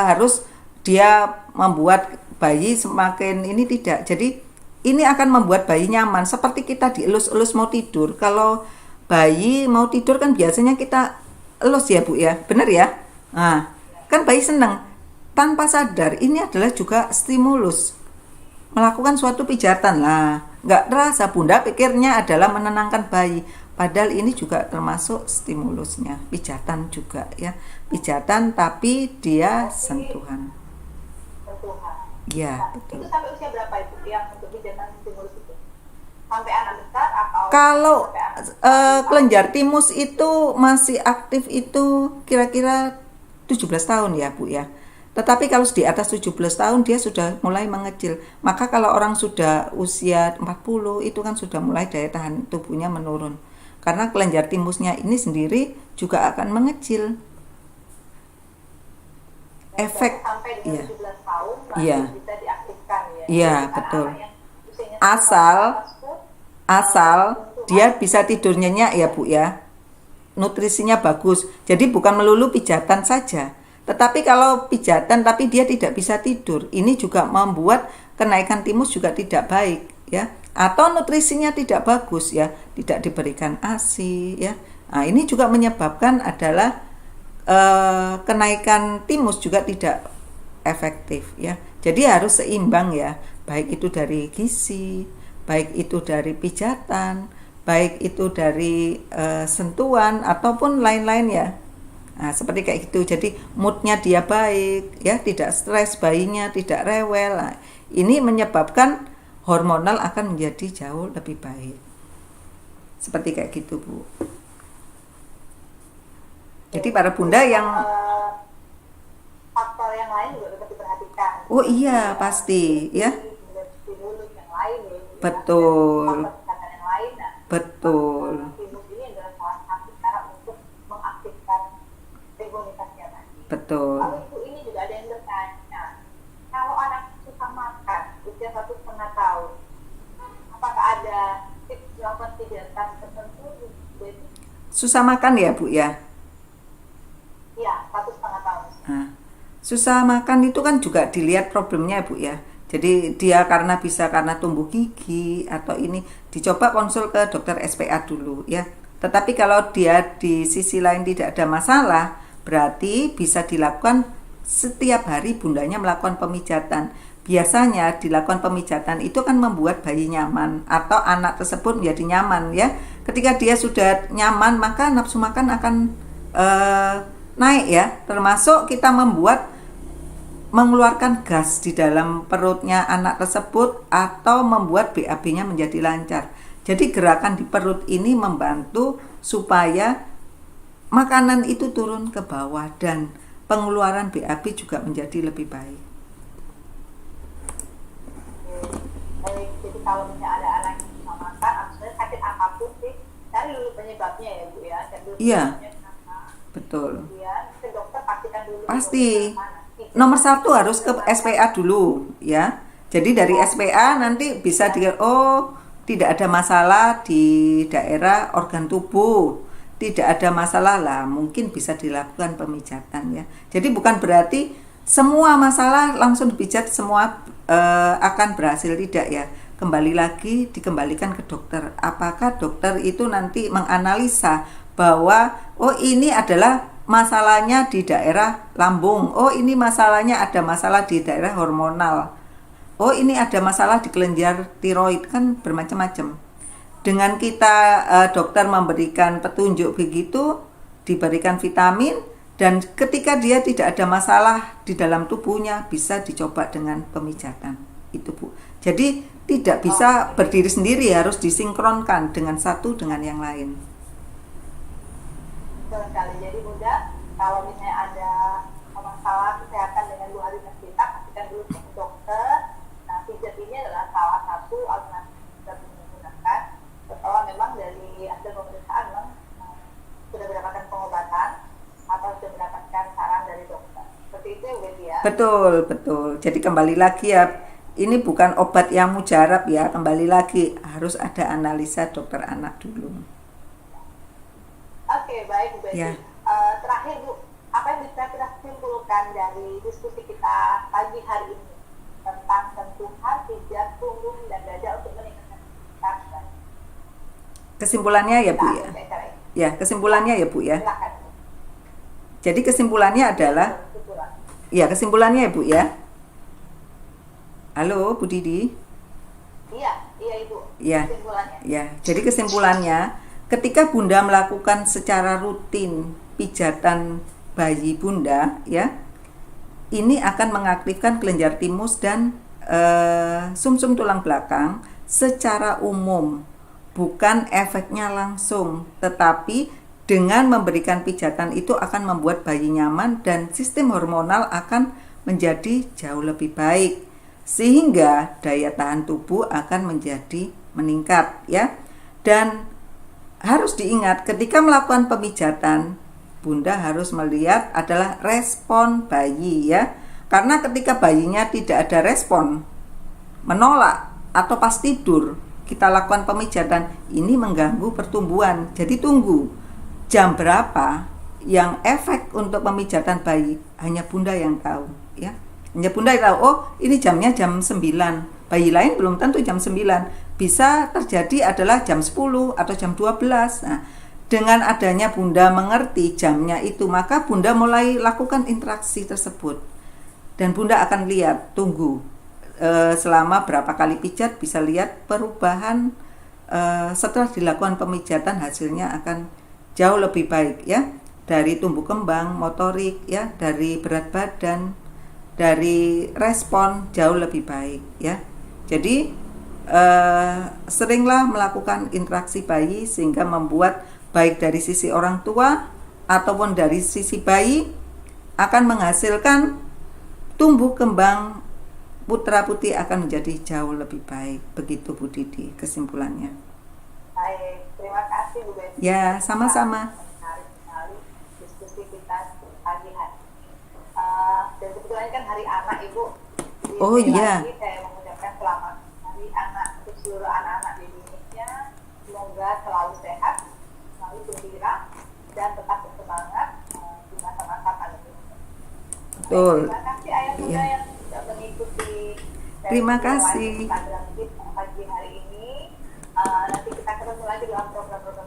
harus dia membuat bayi semakin ini, tidak. Jadi ini akan membuat bayi nyaman, seperti kita dielus-elus mau tidur. Kalau bayi mau tidur kan biasanya kita elus ya Bu ya, benar ya? Nah, kan bayi senang. Tanpa sadar ini adalah juga stimulus. Melakukan suatu pijatan lah, nggak terasa Bunda pikirnya adalah menenangkan bayi. Padahal ini juga termasuk stimulusnya, pijatan juga ya. Pijatan tapi dia sentuhan. Sentuhan. Ya, Nah, betul. itu sampai usia berapa Ibu yang untuk pijatan stimulus itu? Sampai anak besar atau Kalau sampai anak kelenjar timus itu masih aktif itu kira-kira 17 tahun ya Bu ya. Tetapi kalau di atas 17 tahun dia sudah mulai mengecil. Maka kalau orang sudah usia 40 itu kan sudah mulai daya tahan tubuhnya menurun. Karena kelenjar timusnya ini sendiri juga akan mengecil. Efek sampai dengan iya. 17 tahun masih Iya. bisa diaktifkan ya. Iya, Jadi betul. anak-anak yang usianya Asal- 18 pun, Asal dia bisa tidur nyenyak ya Bu ya. Nutrisinya bagus. Jadi bukan melulu pijatan saja. Tetapi kalau pijatan tapi dia tidak bisa tidur, ini juga membuat kenaikan timus juga tidak baik ya. Atau nutrisinya tidak bagus ya, tidak diberikan ASI ya. Nah, ini juga menyebabkan adalah kenaikan timus juga tidak efektif ya. Jadi harus seimbang ya, baik itu dari gizi, baik itu dari pijatan, baik itu dari sentuhan ataupun lain-lain ya. Nah, seperti kayak gitu. Jadi moodnya dia baik, ya, tidak stres, bayinya tidak rewel. Nah, ini menyebabkan hormonal akan menjadi jauh lebih baik. Seperti kayak gitu, Bu. Jadi para bunda yang faktor yang lain juga dapat diperhatikan. oh iya, pasti, ya. Stimulus yang lain ya. Betul. Faktor kesehatan yang lain. Nah, Betul. stimulus ini adalah salah satu cara untuk mengaktifkan imunitasnya tadi. Betul. Lalu ibu ini juga ada yang bertanya, kalau anak susah makan usia 1,5 tahun, apakah ada tips melakukan kegiatan tertentu? Susah makan ya, Bu ya? Iya, 1,5 tahun. Nah, susah makan itu kan juga dilihat problemnya, Bu ya. Jadi dia karena tumbuh gigi atau ini, dicoba konsul ke dokter SPA dulu ya. Tetapi kalau dia di sisi lain tidak ada masalah, berarti bisa dilakukan setiap hari bundanya melakukan pemijatan. Biasanya dilakukan pemijatan itu kan membuat bayi nyaman atau anak tersebut menjadi nyaman ya. Ketika dia sudah nyaman, maka nafsu makan akan naik ya. Termasuk kita mengeluarkan gas di dalam perutnya anak tersebut atau membuat BAB-nya menjadi lancar. Jadi gerakan di perut ini membantu supaya makanan itu turun ke bawah dan pengeluaran BAB juga menjadi lebih baik. Baik, jadi kalau misalnya ada anak yang susah makan, atau sebenarnya sakit apapun sih, cari dulu penyebabnya ya Bu ya. Cari dulu Iya. penyebabnya kenapa. Betul. Kemudian ke dokter pastikan dulu. Pasti. Mana. Nomor satu harus ke SPA dulu ya. Jadi dari SPA nanti bisa tidak ada masalah di daerah organ tubuh, tidak ada masalah lah, mungkin bisa dilakukan pemijatan ya. Jadi bukan berarti semua masalah langsung dipijat semua akan berhasil, tidak ya. Kembali lagi dikembalikan ke dokter. Apakah dokter itu nanti menganalisa bahwa oh ini adalah masalahnya di daerah lambung, oh ini masalahnya ada masalah di daerah hormonal, oh ini ada masalah di kelenjar tiroid, kan bermacam-macam. Dengan kita dokter memberikan petunjuk begitu, diberikan vitamin, dan ketika dia tidak ada masalah di dalam tubuhnya, bisa dicoba dengan pemijatan itu Bu. Jadi tidak bisa berdiri sendiri, harus disinkronkan dengan satu dengan yang lain. Betul sekali. Jadi Bunda, kalau misalnya ada masalah kesehatan dengan 2 hari kita, pastikan dulu ke dokter. Nah, pijat ini adalah salah satu alternatif yang bisa menggunakan setelah memang dari hasil pemeriksaan memang sudah mendapatkan pengobatan atau sudah mendapatkan saran dari dokter. Seperti itu ya Bu ya. Betul, betul. Jadi kembali lagi ya, ini bukan obat yang mujarab ya, kembali lagi harus ada analisa dokter anak dulu. Oke, baik Bu Betty. Ya. Terakhir Bu, apa yang bisa kita simpulkan dari diskusi kita pagi hari ini tentang sentuhan, pijat, punggung, dan dada untuk meningkatkan imunitas? Kesimpulannya ya Bu ya. Ya, kesimpulannya ya Bu ya. Silakan. Jadi kesimpulannya adalah ya, kesimpulannya ya Bu ya. Halo Bu Didi. Iya Ibu. Ya. Kesimpulannya. Ya, jadi kesimpulannya ketika Bunda melakukan secara rutin pijatan bayi Bunda ya, ini akan mengaktifkan kelenjar timus dan sumsum tulang belakang secara umum, bukan efeknya langsung, tetapi dengan memberikan pijatan itu akan membuat bayi nyaman dan sistem hormonal akan menjadi jauh lebih baik, sehingga daya tahan tubuh akan menjadi meningkat ya. Dan harus diingat ketika melakukan pemijatan, Bunda harus melihat adalah respon bayi ya. Karena ketika bayinya tidak ada respon, menolak atau pas tidur, kita lakukan pemijatan, ini mengganggu pertumbuhan. Jadi tunggu jam berapa yang efek untuk pemijatan bayi, hanya Bunda yang tahu ya. Hanya Bunda yang tahu, oh ini jamnya jam 9. Bayi lain belum tentu jam 9. Bisa terjadi adalah jam 10 atau jam 12. Nah, dengan adanya Bunda mengerti jamnya itu, maka Bunda mulai lakukan interaksi tersebut. Dan Bunda akan lihat, tunggu selama berapa kali pijat, bisa lihat perubahan setelah dilakukan pemijatan hasilnya akan jauh lebih baik ya, dari tumbuh kembang, motorik ya, dari berat badan, dari respon jauh lebih baik ya. Jadi seringlah melakukan interaksi bayi sehingga membuat baik dari sisi orang tua ataupun dari sisi bayi akan menghasilkan tumbuh kembang putra putri akan menjadi jauh lebih baik. Begitu Bu Didi kesimpulannya. Baik, terima kasih Bu Betty. Ya, sama-sama. Menarik sekali diskusi kita pagi hari ini. Dan kebetulan kan Hari Anak Ibu. Jadi Oh, sekali iya. lagi saya mengucapkan selamat Hari Anak untuk seluruh anak-anak di Indonesia. Semoga selalu sehat, selalu gembira, dan tetap bersemangat di masa-masa pandemi. Betul. Terima kasih ayah bunda Iya. yang sudah mengikuti. Terima sesi kasih. live Instagram kita pagi hari ini. Nanti kita ketemu lagi dalam program-program